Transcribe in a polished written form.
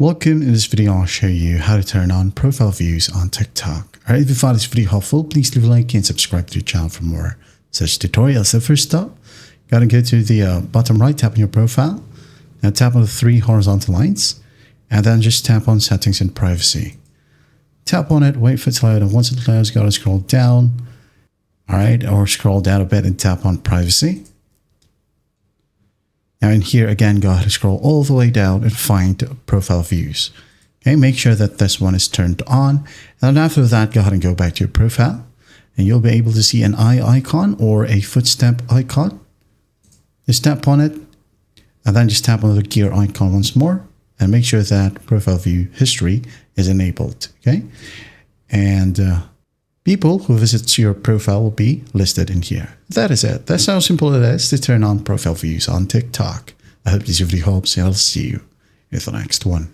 Welcome. In this video, I'll show you how to turn on profile views on TikTok. Alright, if you found this video helpful, please leave a like and subscribe to the channel for more such tutorials. So first up, gotta go to the bottom right, tap on your profile, and tap on the three horizontal lines, and then just tap on settings and privacy. Tap on it, wait for it to load, and once it loads, gotta scroll down, alright, or scroll down a bit and tap on privacy. Now in here again, go ahead and scroll all the way down and find profile views. Okay, make sure that this one is turned on. And then after that, go ahead and go back to your profile and you'll be able to see an eye icon or a footstep icon. Just tap on it and then just tap on the gear icon once more and make sure that profile view history is enabled. Okay, and people who visit your profile will be listed in here. That is it. That's how simple it is to turn on profile views on TikTok. I hope this video helps and I'll see you in the next one.